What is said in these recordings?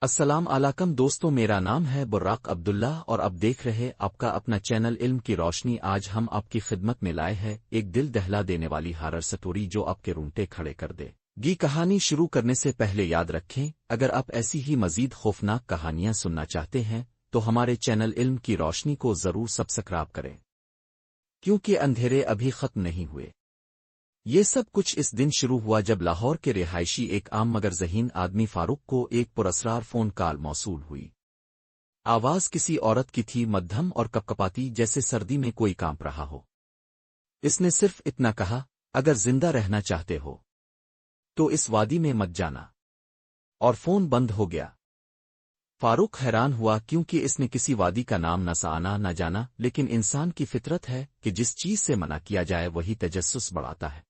السلام علیکم دوستوں، میرا نام ہے براق عبداللہ اور اب دیکھ رہے آپ کا اپنا چینل علم کی روشنی۔ آج ہم آپ کی خدمت میں لائے ہیں ایک دل دہلا دینے والی ہارر سٹوری جو آپ کے رونگٹے کھڑے کر دے گی۔ کہانی شروع کرنے سے پہلے یاد رکھیں، اگر آپ ایسی ہی مزید خوفناک کہانیاں سننا چاہتے ہیں تو ہمارے چینل علم کی روشنی کو ضرور سبسکرائب کریں، کیونکہ اندھیرے ابھی ختم نہیں ہوئے۔ یہ سب کچھ اس دن شروع ہوا جب لاہور کے رہائشی ایک عام مگر ذہین آدمی فاروق کو ایک پراسرار فون کال موصول ہوئی۔ آواز کسی عورت کی تھی، مدھم اور کپکپاتی، جیسے سردی میں کوئی کانپ رہا ہو۔ اس نے صرف اتنا کہا، اگر زندہ رہنا چاہتے ہو تو اس وادی میں مت جانا، اور فون بند ہو گیا۔ فاروق حیران ہوا کیونکہ اس نے کسی وادی کا نام نہ سنا نہ جانا، لیکن انسان کی فطرت ہے کہ جس چیز سے منع کیا جائے وہی تجسس بڑھاتا ہے۔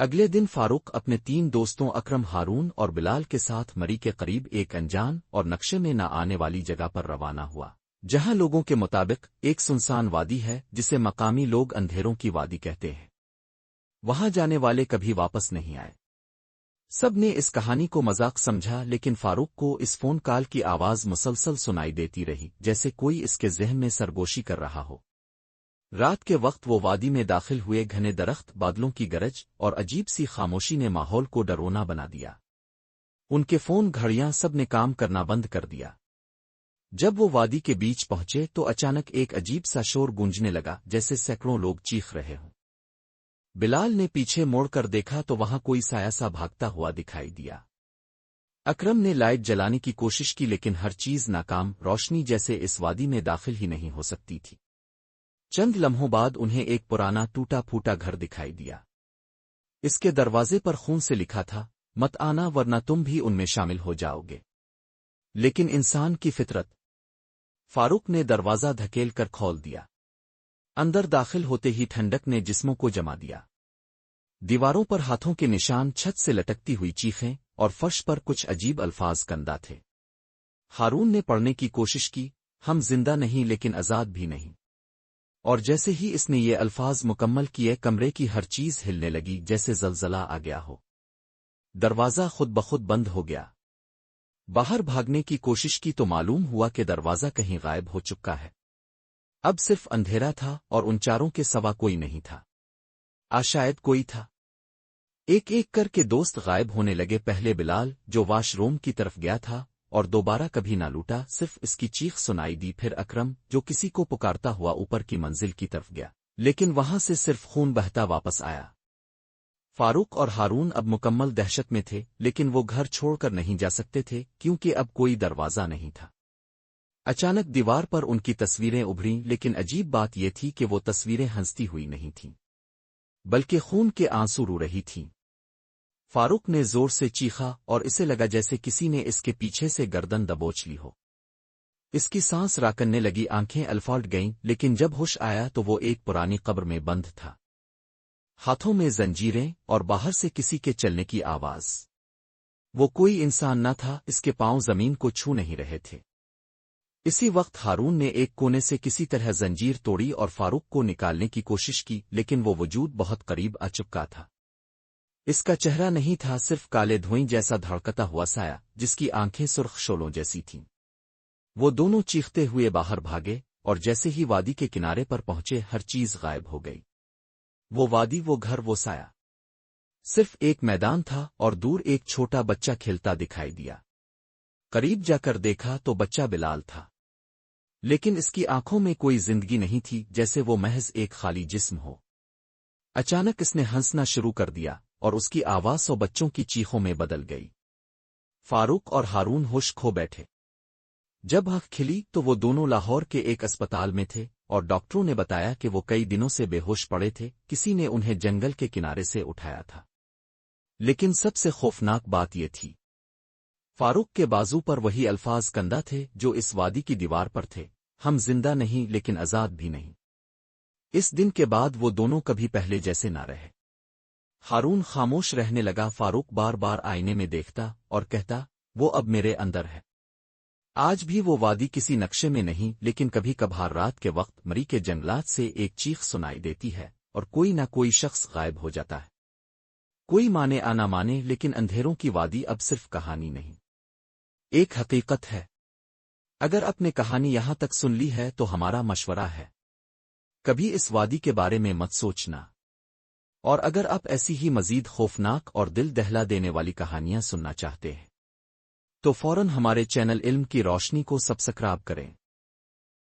اگلے دن فاروق اپنے 3 دوستوں اکرم، ہارون اور بلال کے ساتھ مری کے قریب ایک انجان اور نقشے میں نہ آنے والی جگہ پر روانہ ہوا، جہاں لوگوں کے مطابق ایک سنسان وادی ہے جسے مقامی لوگ اندھیروں کی وادی کہتے ہیں۔ وہاں جانے والے کبھی واپس نہیں آئے۔ سب نے اس کہانی کو مذاق سمجھا، لیکن فاروق کو اس فون کال کی آواز مسلسل سنائی دیتی رہی، جیسے کوئی اس کے ذہن میں سرگوشی کر رہا ہو۔ رات کے وقت وہ وادی میں داخل ہوئے، گھنے درخت، بادلوں کی گرج اور عجیب سی خاموشی نے ماحول کو ڈرونا بنا دیا۔ ان کے فون، گھڑیاں، سب نے کام کرنا بند کر دیا۔ جب وہ وادی کے بیچ پہنچے تو اچانک ایک عجیب سا شور گونجنے لگا، جیسے سینکڑوں لوگ چیخ رہے ہوں۔ بلال نے پیچھے موڑ کر دیکھا تو وہاں کوئی سایہ سا بھاگتا ہوا دکھائی دیا۔ اکرم نے لائٹ جلانے کی کوشش کی لیکن ہر چیز ناکام، روشنی جیسے اس وادی میں داخل ہی نہیں ہو سکتی تھی۔ چند لمحوں بعد انہیں ایک پرانا ٹوٹا پھوٹا گھر دکھائی دیا۔ اس کے دروازے پر خون سے لکھا تھا، مت آنا ورنہ تم بھی ان میں شامل ہو جاؤ گے۔ لیکن انسان کی فطرت۔ فاروق نے دروازہ دھکیل کر کھول دیا۔ اندر داخل ہوتے ہی ٹھنڈک نے جسموں کو جما دیا۔ دیواروں پر ہاتھوں کے نشان، چھت سے لٹکتی ہوئی چیخیں اور فرش پر کچھ عجیب الفاظ کندہ تھے۔ ہارون نے پڑھنے کی کوشش کی، ہم زندہ نہیں لیکن آزاد بھی نہیں۔ اور جیسے ہی اس نے یہ الفاظ مکمل کیے، کمرے کی ہر چیز ہلنے لگی جیسے زلزلہ آ گیا ہو۔ دروازہ خود بخود بند ہو گیا۔ باہر بھاگنے کی کوشش کی تو معلوم ہوا کہ دروازہ کہیں غائب ہو چکا ہے۔ اب صرف اندھیرا تھا اور ان چاروں کے سوا کوئی نہیں تھا۔ شاید کوئی تھا۔ ایک ایک کر کے دوست غائب ہونے لگے۔ پہلے بلال، جو واش روم کی طرف گیا تھا اور دوبارہ کبھی نہ لوٹا، صرف اس کی چیخ سنائی دی۔ پھر اکرم، جو کسی کو پکارتا ہوا اوپر کی منزل کی طرف گیا، لیکن وہاں سے صرف خون بہتا واپس آیا۔ فاروق اور ہارون اب مکمل دہشت میں تھے، لیکن وہ گھر چھوڑ کر نہیں جا سکتے تھے کیونکہ اب کوئی دروازہ نہیں تھا۔ اچانک دیوار پر ان کی تصویریں ابھریں، لیکن عجیب بات یہ تھی کہ وہ تصویریں ہنستی ہوئی نہیں تھیں، بلکہ خون کے آنسو رو رہی تھیں۔ فاروق نے زور سے چیخا اور اسے لگا جیسے کسی نے اس کے پیچھے سے گردن دبوچ لی ہو۔ اس کی سانس راکننے لگی، آنکھیں الفاٹ گئیں، لیکن جب ہوش آیا تو وہ ایک پرانی قبر میں بند تھا۔ ہاتھوں میں زنجیریں اور باہر سے کسی کے چلنے کی آواز۔ وہ کوئی انسان نہ تھا، اس کے پاؤں زمین کو چھو نہیں رہے تھے۔ اسی وقت ہارون نے ایک کونے سے کسی طرح زنجیر توڑی اور فاروق کو نکالنے کی کوشش کی، لیکن وہ وجود بہت قریب آ چکا تھا۔ اس کا چہرہ نہیں تھا، صرف کالے دھوئیں جیسا دھڑکتا ہوا سایہ، جس کی آنکھیں سرخ شعلوں جیسی تھیں۔ وہ دونوں چیختے ہوئے باہر بھاگے اور جیسے ہی وادی کے کنارے پر پہنچے، ہر چیز غائب ہو گئی۔ وہ وادی، وہ گھر، وہ سایہ، صرف ایک میدان تھا اور دور ایک چھوٹا بچہ کھیلتا دکھائی دیا۔ قریب جا کر دیکھا تو بچہ بلال تھا، لیکن اس کی آنکھوں میں کوئی زندگی نہیں تھی، جیسے وہ محض ایک خالی جسم ہو۔ اچانک اس نے ہنسنا شروع کر دیا اور اس کی آواز 100 بچوں کی چیخوں میں بدل گئی۔ فاروق اور ہارون ہوش کھو بیٹھے۔ جب آنکھ کھلی تو وہ دونوں لاہور کے ایک اسپتال میں تھے اور ڈاکٹروں نے بتایا کہ وہ کئی دنوں سے بے ہوش پڑے تھے، کسی نے انہیں جنگل کے کنارے سے اٹھایا تھا۔ لیکن سب سے خوفناک بات یہ تھی، فاروق کے بازو پر وہی الفاظ کندہ تھے جو اس وادی کی دیوار پر تھے، ہم زندہ نہیں لیکن آزاد بھی نہیں۔ اس دن کے بعد وہ دونوں کبھی پہلے جیسے نہ رہے۔ ہارون خاموش رہنے لگا، فاروق بار بار آئینے میں دیکھتا اور کہتا، وہ اب میرے اندر ہے۔ آج بھی وہ وادی کسی نقشے میں نہیں، لیکن کبھی کبھار رات کے وقت مری کے جنگلات سے ایک چیخ سنائی دیتی ہے اور کوئی نہ کوئی شخص غائب ہو جاتا ہے۔ کوئی مانے آنا مانے، لیکن اندھیروں کی وادی اب صرف کہانی نہیں، ایک حقیقت ہے، اگر اپنے کہانی یہاں تک سن لی ہے تو ہمارا مشورہ ہے کبھی اس وادی کے بارے میں مت سوچنا، اور اگر آپ ایسی ہی مزید خوفناک اور دل دہلا دینے والی کہانیاں سننا چاہتے ہیں تو فوراً ہمارے چینل علم کی روشنی کو سبسکرائب کریں۔